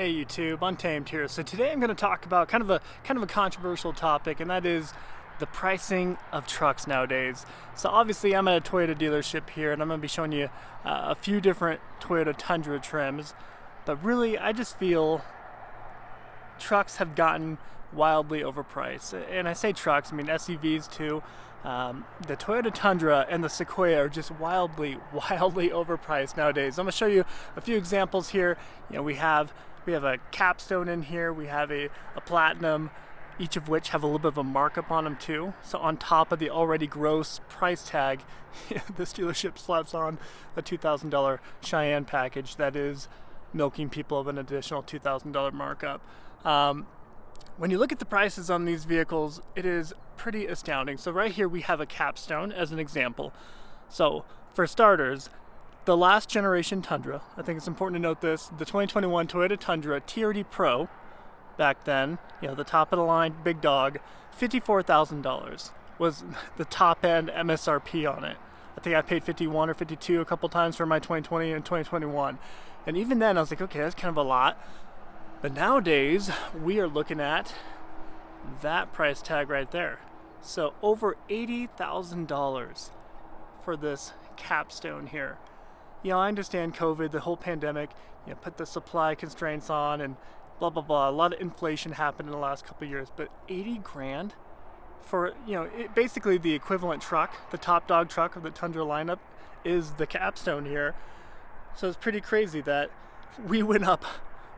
Hey YouTube, Untamed here. So today I'm going to talk about kind of a controversial topic, and that is the pricing of trucks nowadays. So obviously I'm at a Toyota dealership here, and I'm going to be showing you a few different Toyota Tundra trims. But really, I just feel trucks have gotten wildly overpriced. And I say trucks, I mean SUVs too. The Toyota Tundra and the Sequoia are just wildly overpriced nowadays. I'm going to show you a few examples here. You know, we have a capstone in here, we have a platinum, each of which have a little bit of a markup on them too. So on top of the already gross price tag, this dealership slaps on a $2,000 Cheyenne package that is milking people of an additional $2,000 markup. When you look at the prices on these vehicles, it is pretty astounding. So right here we have a capstone as an example. So for starters, the last generation Tundra, I think it's important to note this, the 2021 Toyota Tundra TRD Pro, back then, you know, the top of the line, big dog, $54,000 was the top end MSRP on it. I think I paid 51 or 52 a couple times for my 2020 and 2021. And even then I was like, okay, that's kind of a lot. But nowadays, we are looking at that price tag right there. So over $80,000 for this capstone here. You know, I understand COVID, the whole pandemic, you know, put the supply constraints on and blah, blah, blah. A lot of inflation happened in the last couple of years, but 80 grand for, you know, basically the equivalent truck, the top dog truck of the Tundra lineup is the capstone here. So it's pretty crazy that we went up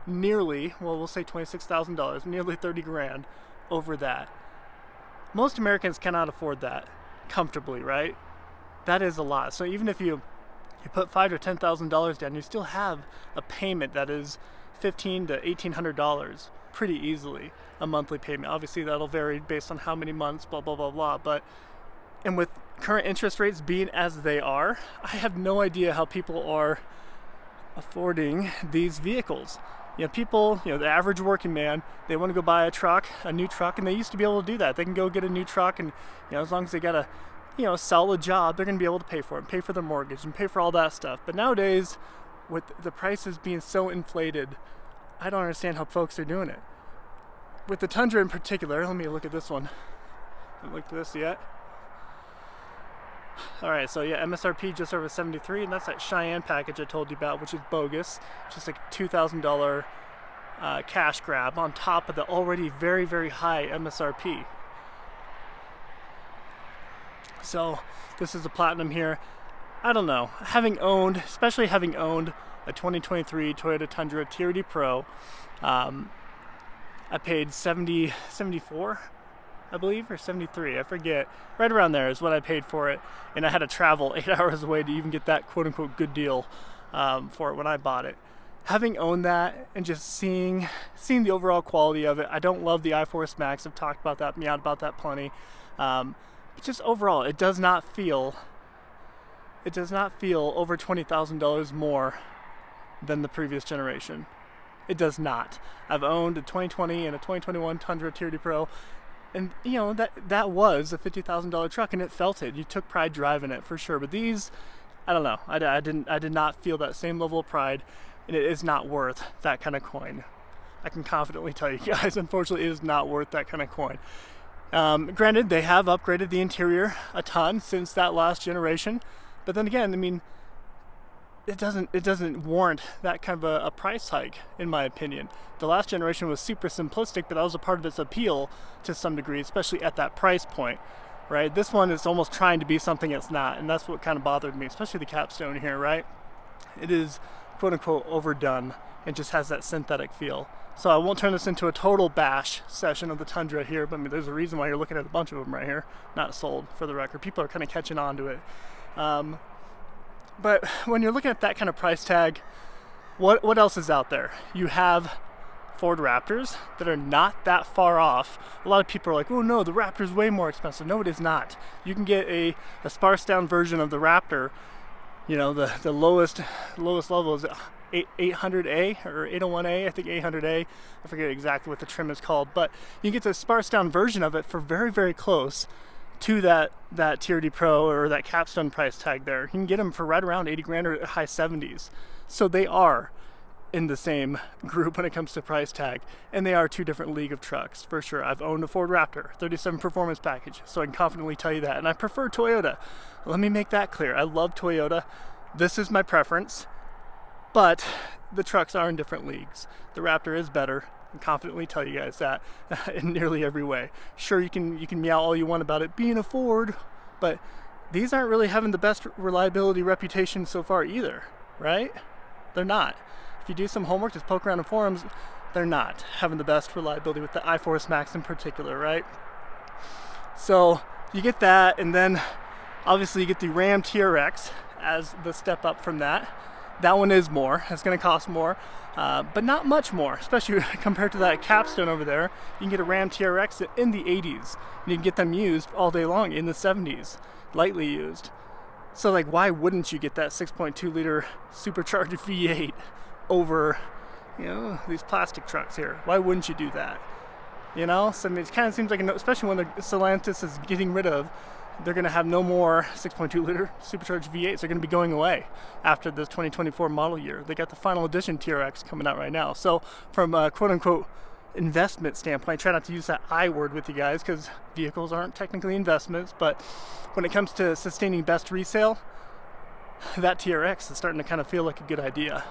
nearly, well, we'll say $26,000, nearly 30 grand over that. Most Americans cannot afford that comfortably, right? That is a lot. So even if you put $5,000 or $10,000 down, you still have a payment that is $1,500 to $1,800 pretty easily, a monthly payment. Obviously that'll vary based on how many months, blah, blah, blah, blah. And with current interest rates being as they are, I have no idea how people are affording these vehicles. You know, people, you know, the average working man, they want to go buy a new truck, and they used to be able to do that. They can go get a new truck, and, you know, as long as they got a, you know, solid job, they're going to be able to pay for it, pay for their mortgage, and pay for all that stuff. But nowadays, with the prices being so inflated, I don't understand how folks are doing it. With the Tundra in particular, let me look at this one. I haven't looked at this yet. Alright, so yeah, MSRP just over 73, and that's that Cheyenne package I told you about, which is bogus. Just like $2,000 cash grab on top of the already very high MSRP. So this is a platinum here. I don't know, especially having owned a 2023 Toyota Tundra TRD Pro, I paid 74, I believe, or 73, I forget. Right around there is what I paid for it, and I had to travel 8 hours away to even get that quote-unquote good deal for it when I bought it. Having owned that and just seeing the overall quality of it, I don't love the iForce Max. I've talked about that, meowed about that plenty. But just overall, it does not feel over $20,000 more than the previous generation. It does not. I've owned a 2020 and a 2021 Tundra TRD Pro, and you know that was a $50,000 truck, and it felt it. You took pride driving it for sure. But these, I don't know. I did not feel that same level of pride, and it is not worth that kind of coin. I can confidently tell you guys, unfortunately, it is not worth that kind of coin. Granted, they have upgraded the interior a ton since that last generation, but then again, I mean, it doesn't warrant that kind of a price hike, in my opinion. The last generation was super simplistic, but that was a part of its appeal to some degree, especially at that price point, right? This one is almost trying to be something it's not, and that's what kind of bothered me, especially the capstone here, right? It is quote-unquote overdone and just has that synthetic feel. So I won't turn this into a total bash session of the Tundra here, but I mean, there's a reason why you're looking at a bunch of them right here, not sold, for the record. People are kind of catching on to it. But when you're looking at that kind of price tag, what else is out there? You have Ford Raptors that are not that far off. A lot of people are like, oh no, the Raptor's way more expensive. No, it is not. You can get a sparse down version of the Raptor. You know, the lowest level is 800A or 801A, I think 800A. I forget exactly what the trim is called, but you can get the sparse down version of it for very close to that TRD Pro or that capstone price tag there. You can get them for right around 80 grand or high 70s. So they are in the same group when it comes to price tag, and they are two different league of trucks for sure. I've owned a Ford Raptor 37 performance package, so I can confidently tell you that, and I prefer Toyota. Let me make that clear. I love Toyota. This is my preference, but the trucks are in different leagues. The Raptor is better. I can confidently tell you guys that in nearly every way. Sure, you can meow all you want about it being a Ford, but these aren't really having the best reliability reputation so far either, right? They're not. If you do some homework, just poke around in forums, they're not having the best reliability with the iForce Max in particular, right? So you get that, and then obviously you get the Ram TRX as the step up from that. That one is more. It's going to cost more, but not much more, especially compared to that capstone over there. You can get a Ram TRX in the 80s, and you can get them used all day long in the 70s, lightly used. So like, why wouldn't you get that 6.2 liter supercharged V8 over, you know, these plastic trucks here? Why wouldn't you do that? You know, so I mean, it kind of seems like, especially when the Stellantis is getting rid of, they're going to have no more 6.2 liter supercharged V8s. They're going to be going away after this 2024 model year. They got the final edition TRX coming out right now. So from a quote unquote investment standpoint, I try not to use that I word with you guys because vehicles aren't technically investments, but when it comes to sustaining best resale, that TRX is starting to kind of feel like a good idea.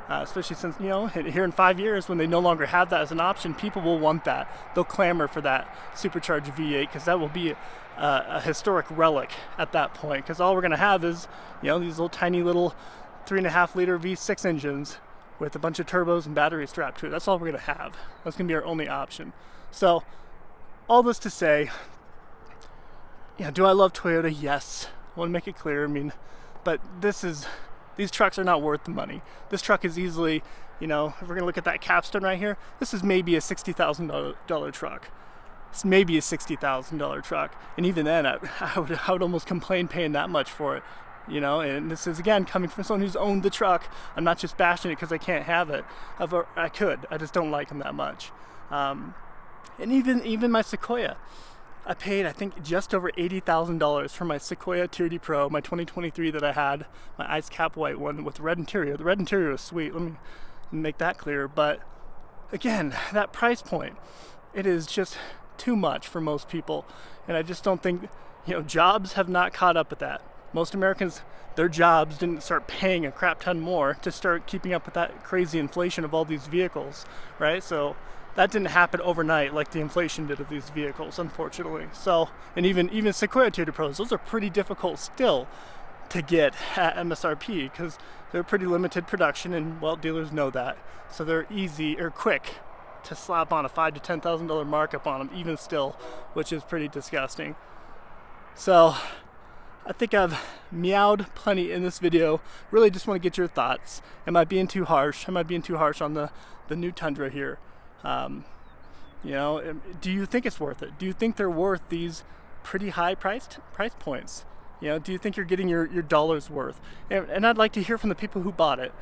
Especially since, you know, here in 5 years, when they no longer have that as an option, people will want that. They'll clamor for that supercharged V8 because that will be a historic relic at that point. Because all we're going to have is, you know, these little tiny little 3.5 liter V6 engines with a bunch of turbos and batteries strapped to it. That's all we're going to have. That's going to be our only option. So, all this to say, yeah, do I love Toyota? Yes. I want to make it clear. I mean, but these trucks are not worth the money. This truck is easily, you know, if we're going to look at that capstone right here, this is maybe a $60,000 truck. It's maybe a $60,000 truck. And even then, I would almost complain paying that much for it. You know, and this is, again, coming from someone who's owned the truck. I'm not just bashing it because I can't have it. I could. I just don't like them that much. And even my Sequoia. I paid, I think, just over $80,000 for my Sequoia Tier D Pro, my 2023 that I had, my ice cap white one with red interior. The red interior is sweet, let me make that clear. But again, that price point, it is just too much for most people. And I just don't think, you know, jobs have not caught up with that. Most Americans, their jobs didn't start paying a crap ton more to start keeping up with that crazy inflation of all these vehicles, right? So that didn't happen overnight like the inflation did of these vehicles, unfortunately. So, and even Sequoia Tier D Pros, those are pretty difficult still to get at MSRP because they're pretty limited production, and well, dealers know that. So they're easy or quick to slap on a $5,000 to $10,000 markup on them, even still, which is pretty disgusting. So I think I've meowed plenty in this video. Really just want to get your thoughts. Am I being too harsh? Am I being too harsh on the new Tundra here? You know, do you think it's worth it? Do you think they're worth these pretty high price points? You know, do you think you're getting your dollar's worth? And I'd like to hear from the people who bought it.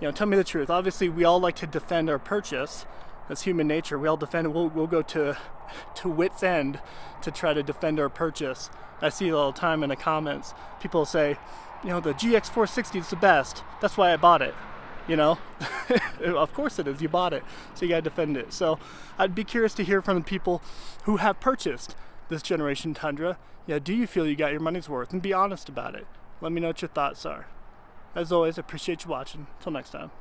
You know, tell me the truth. Obviously, we all like to defend our purchase. That's human nature. We all defend it. We'll go to wit's end to try to defend our purchase. I see it all the time in the comments. People say, you know, the GX460 is the best. That's why I bought it. You know, of course it is. You bought it, so you gotta defend it. So I'd be curious to hear from the people who have purchased this generation Tundra. Yeah, do you feel you got your money's worth? And be honest about it. Let me know what your thoughts are. As always, I appreciate you watching. Until next time.